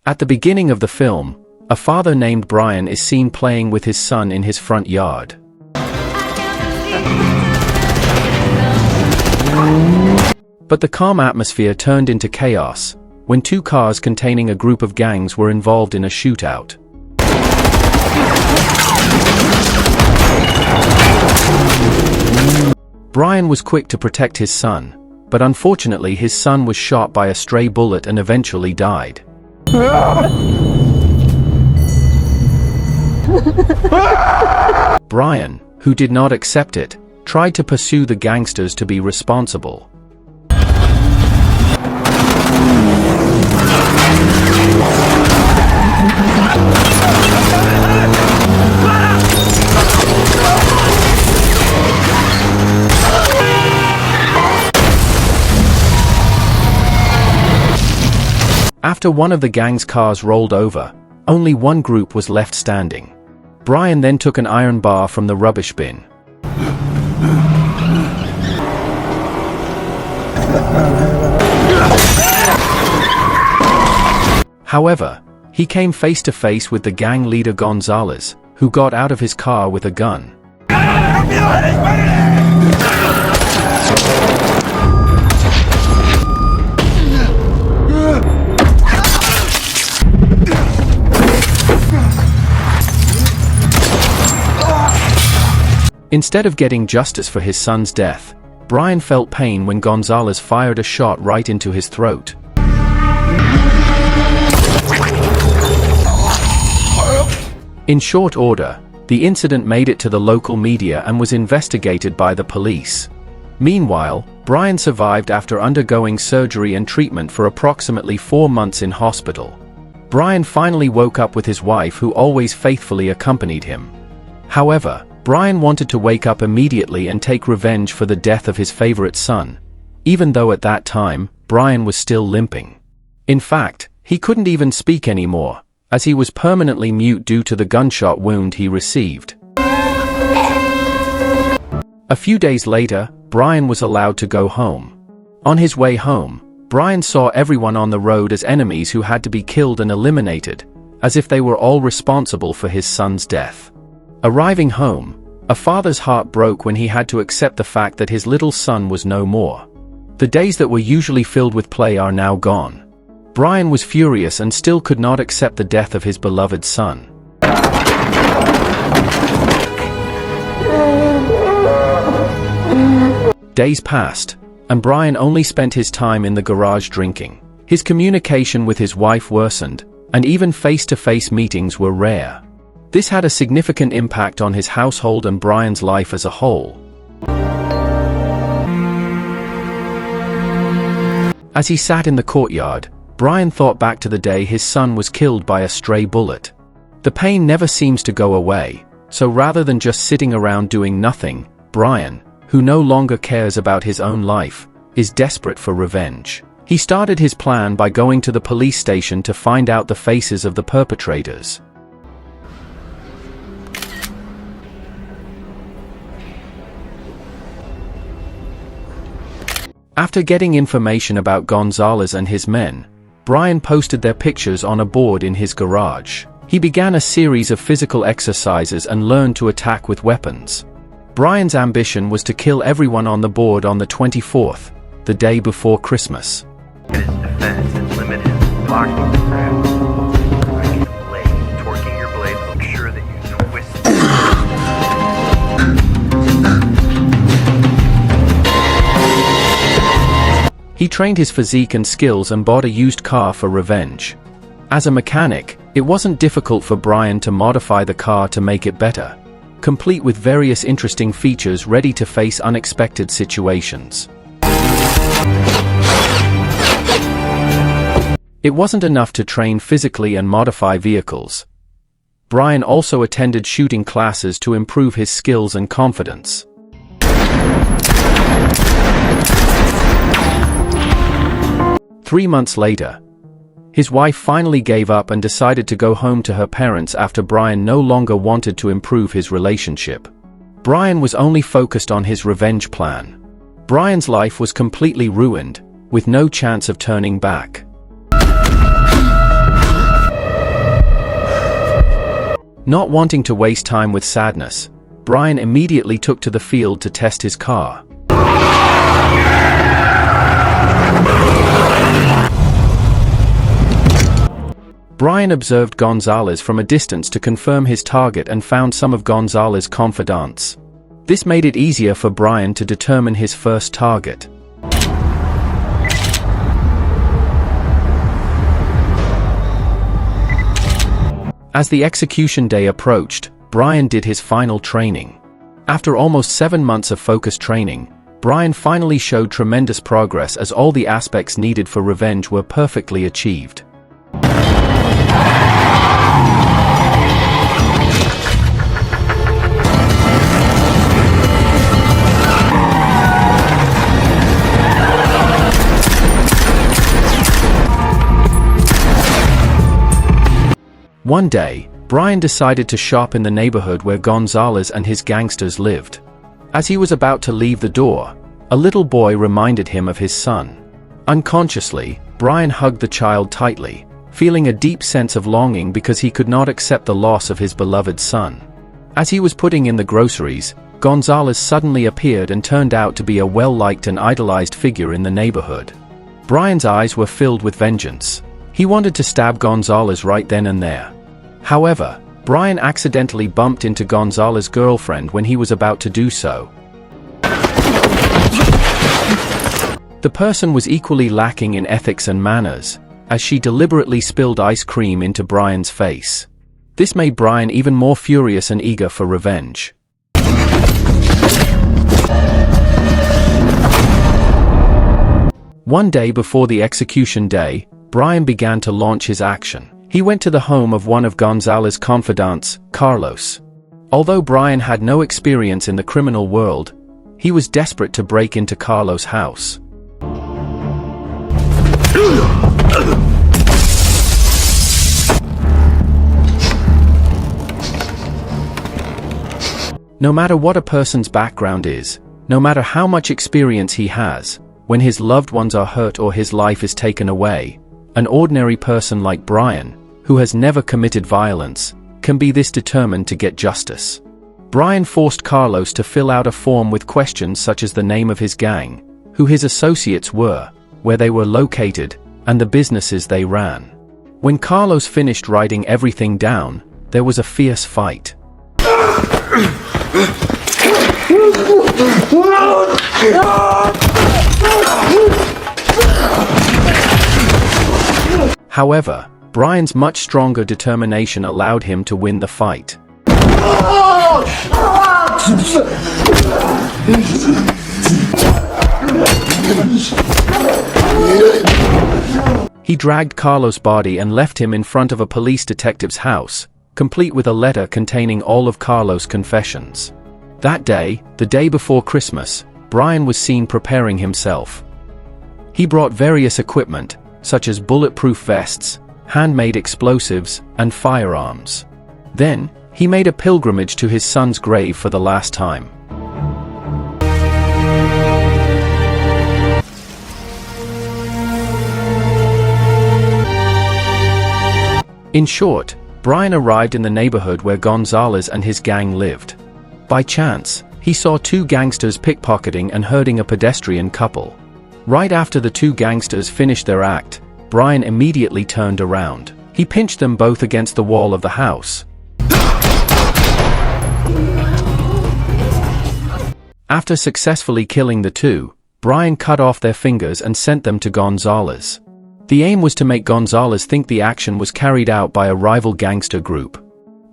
At the beginning of the film, a father named Brian is seen playing with his son in his front yard. But the calm atmosphere turned into chaos when two cars containing a group of gangs were involved in a shootout. Brian was quick to protect his son, but unfortunately his son was shot by a stray bullet and eventually died. Brian, who did not accept it, tried to pursue the gangsters to be responsible. After one of the gang's cars rolled over, only one group was left standing. Brian then took an iron bar from the rubbish bin. However, he came face to face with the gang leader Gonzalez, who got out of his car with a gun. Instead of getting justice for his son's death, Brian felt pain when Gonzalez fired a shot right into his throat. In short order, the incident made it to the local media and was investigated by the police. Meanwhile, Brian survived after undergoing surgery and treatment for approximately 4 months in hospital. Brian finally woke up with his wife, who always faithfully accompanied him. However, Brian wanted to wake up immediately and take revenge for the death of his favorite son, even though at that time, Brian was still limping. In fact, he couldn't even speak anymore, as he was permanently mute due to the gunshot wound he received. A few days later, Brian was allowed to go home. On his way home, Brian saw everyone on the road as enemies who had to be killed and eliminated, as if they were all responsible for his son's death. Arriving home, a father's heart broke when he had to accept the fact that his little son was no more. The days that were usually filled with play are now gone. Brian was furious and still could not accept the death of his beloved son. Days passed, and Brian only spent his time in the garage drinking. His communication with his wife worsened, and even face-to-face meetings were rare. This had a significant impact on his household and Brian's life as a whole. As he sat in the courtyard, Brian thought back to the day his son was killed by a stray bullet. The pain never seems to go away, so rather than just sitting around doing nothing, Brian, who no longer cares about his own life, is desperate for revenge. He started his plan by going to the police station to find out the faces of the perpetrators. After getting information about Gonzalez and his men, Brian posted their pictures on a board in his garage. He began a series of physical exercises and learned to attack with weapons. Brian's ambition was to kill everyone on the board on the 24th, the day before Christmas. His defense is limited. Blocking the ground. Striking the blade. Torquing your blade. Make sure that you twist it. He trained his physique and skills and bought a used car for revenge. As a mechanic, it wasn't difficult for Brian to modify the car to make it better, complete with various interesting features ready to face unexpected situations. It wasn't enough to train physically and modify vehicles. Brian also attended shooting classes to improve his skills and confidence. Three months later, his wife finally gave up and decided to go home to her parents after Brian no longer wanted to improve his relationship. Brian was only focused on his revenge plan. Brian's life was completely ruined, with no chance of turning back. Not wanting to waste time with sadness, Brian immediately took to the field to test his car. Brian observed Gonzalez from a distance to confirm his target and found some of Gonzalez's confidants. This made it easier for Brian to determine his first target. As the execution day approached, Brian did his final training. After almost 7 months of focused training, Brian finally showed tremendous progress as all the aspects needed for revenge were perfectly achieved. One day, Brian decided to shop in the neighborhood where Gonzalez and his gangsters lived. As he was about to leave the door, a little boy reminded him of his son. Unconsciously, Brian hugged the child tightly, feeling a deep sense of longing because he could not accept the loss of his beloved son. As he was putting in the groceries, Gonzalez suddenly appeared and turned out to be a well-liked and idolized figure in the neighborhood. Brian's eyes were filled with vengeance. He wanted to stab Gonzalez right then and there. However, Brian accidentally bumped into Gonzalez's girlfriend when he was about to do so. The person was equally lacking in ethics and manners, as she deliberately spilled ice cream into Brian's face. This made Brian even more furious and eager for revenge. One day before the execution day, Brian began to launch his action. He went to the home of one of Gonzalez's confidants, Carlos. Although Brian had no experience in the criminal world, he was desperate to break into Carlos' house. No matter what a person's background is, no matter how much experience he has, when his loved ones are hurt or his life is taken away, an ordinary person like Brian, who has never committed violence, can be this determined to get justice. Brian forced Carlos to fill out a form with questions such as the name of his gang, who his associates were, where they were located, and the businesses they ran. When Carlos finished writing everything down, there was a fierce fight. However, Brian's much stronger determination allowed him to win the fight. He dragged Carlos' body and left him in front of a police detective's house, complete with a letter containing all of Carlos' confessions. That day, the day before Christmas, Brian was seen preparing himself. He brought various equipment, such as bulletproof vests, handmade explosives, and firearms. Then, he made a pilgrimage to his son's grave for the last time. In short, Brian arrived in the neighborhood where Gonzalez and his gang lived. By chance, he saw 2 gangsters pickpocketing and hurting a pedestrian couple. Right after the 2 gangsters finished their act, Brian immediately turned around. He pinched them both against the wall of the house. After successfully killing the 2, Brian cut off their fingers and sent them to Gonzalez. The aim was to make Gonzalez think the action was carried out by a rival gangster group.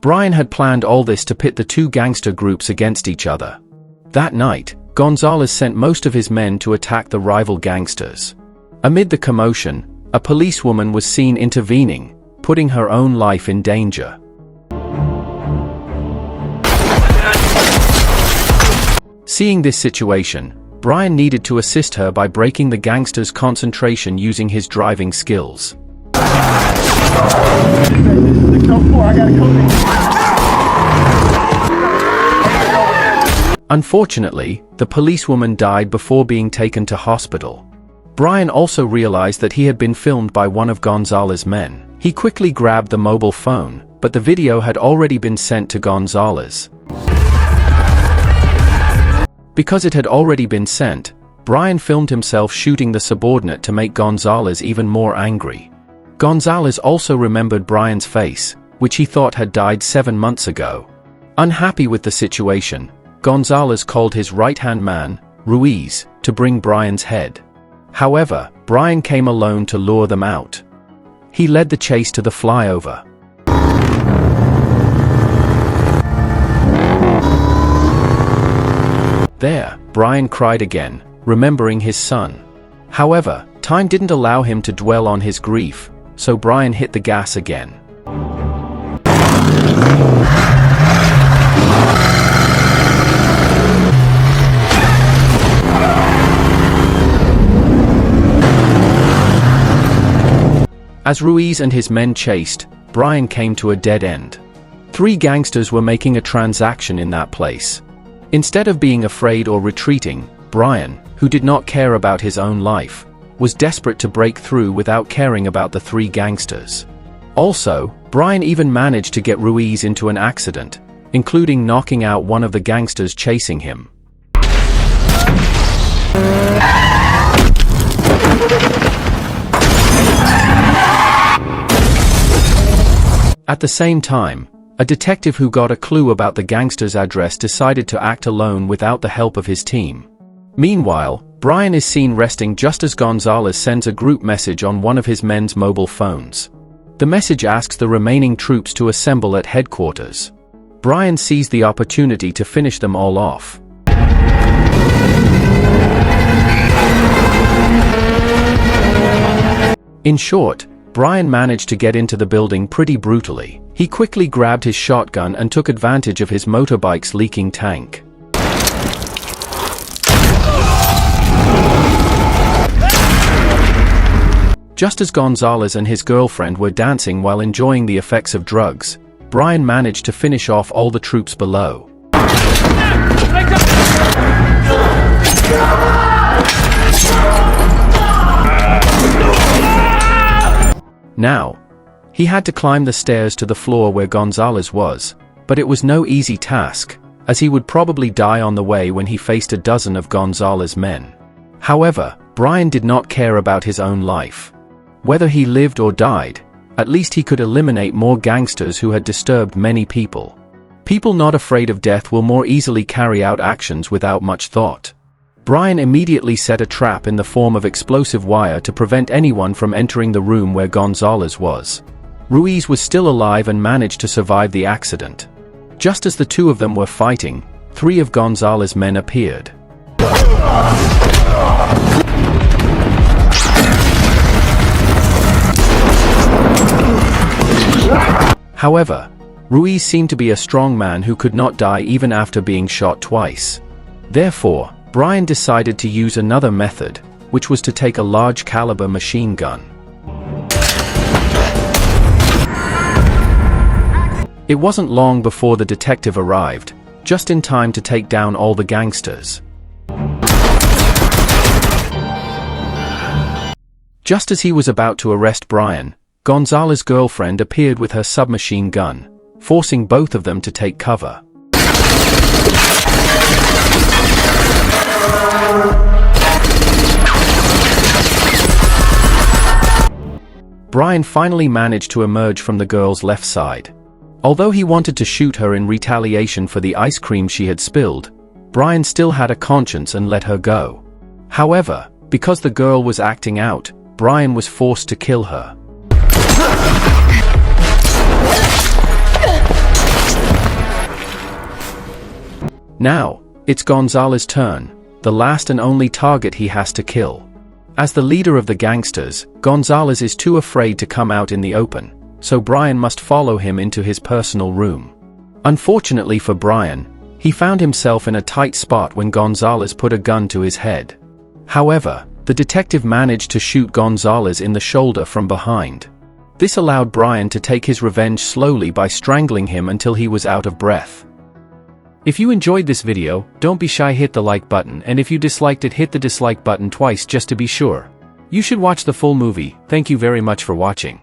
Brian had planned all this to pit the 2 gangster groups against each other. That night, Gonzalez sent most of his men to attack the rival gangsters. Amid the commotion, a policewoman was seen intervening, putting her own life in danger. Seeing this situation, Brian needed to assist her by breaking the gangster's concentration using his driving skills. Unfortunately, the policewoman died before being taken to hospital. Brian also realized that he had been filmed by one of Gonzalez's men. He quickly grabbed the mobile phone, but the video had already been sent to Gonzalez. Because it had already been sent, Brian filmed himself shooting the subordinate to make Gonzalez even more angry. Gonzalez also remembered Brian's face, which he thought had died 7 months ago. Unhappy with the situation, Gonzalez called his right-hand man, Ruiz, to bring Brian's head. However, Brian came alone to lure them out. He led the chase to the flyover. There, Brian cried again, remembering his son. However, time didn't allow him to dwell on his grief, so Brian hit the gas again. As Ruiz and his men chased, Brian came to a dead end. 3 gangsters were making a transaction in that place. Instead of being afraid or retreating, Brian, who did not care about his own life, was desperate to break through without caring about the 3 gangsters. Also, Brian even managed to get Ruiz into an accident, including knocking out one of the gangsters chasing him. At the same time, a detective who got a clue about the gangster's address decided to act alone without the help of his team. Meanwhile, Brian is seen resting just as Gonzalez sends a group message on one of his men's mobile phones. The message asks the remaining troops to assemble at headquarters. Brian sees the opportunity to finish them all off. In short, Brian managed to get into the building pretty brutally. He quickly grabbed his shotgun and took advantage of his motorbike's leaking tank. Just as Gonzalez and his girlfriend were dancing while enjoying the effects of drugs, Brian managed to finish off all the troops below. Now, he had to climb the stairs to the floor where Gonzalez was, but it was no easy task, as he would probably die on the way when he faced a dozen of Gonzalez's men. However, Brian did not care about his own life. Whether he lived or died, at least he could eliminate more gangsters who had disturbed many people. People not afraid of death will more easily carry out actions without much thought. Brian immediately set a trap in the form of explosive wire to prevent anyone from entering the room where Gonzalez was. Ruiz was still alive and managed to survive the accident. Just as the 2 of them were fighting, 3 of Gonzalez's men appeared. However, Ruiz seemed to be a strong man who could not die even after being shot twice. Therefore, Brian decided to use another method, which was to take a large caliber machine gun. It wasn't long before the detective arrived, just in time to take down all the gangsters. Just as he was about to arrest Brian, Gonzalez's girlfriend appeared with her submachine gun, forcing both of them to take cover. Brian finally managed to emerge from the girl's left side. Although he wanted to shoot her in retaliation for the ice cream she had spilled, Brian still had a conscience and let her go. However, because the girl was acting out, Brian was forced to kill her. Now, it's Gonzalez's turn, the last and only target he has to kill. As the leader of the gangsters, Gonzalez is too afraid to come out in the open, so Brian must follow him into his personal room. Unfortunately for Brian, he found himself in a tight spot when Gonzalez put a gun to his head. However, the detective managed to shoot Gonzalez in the shoulder from behind. This allowed Brian to take his revenge slowly by strangling him until he was out of breath. If you enjoyed this video, don't be shy, hit the like button, and if you disliked it, hit the dislike button twice just to be sure. You should watch the full movie. Thank you very much for watching.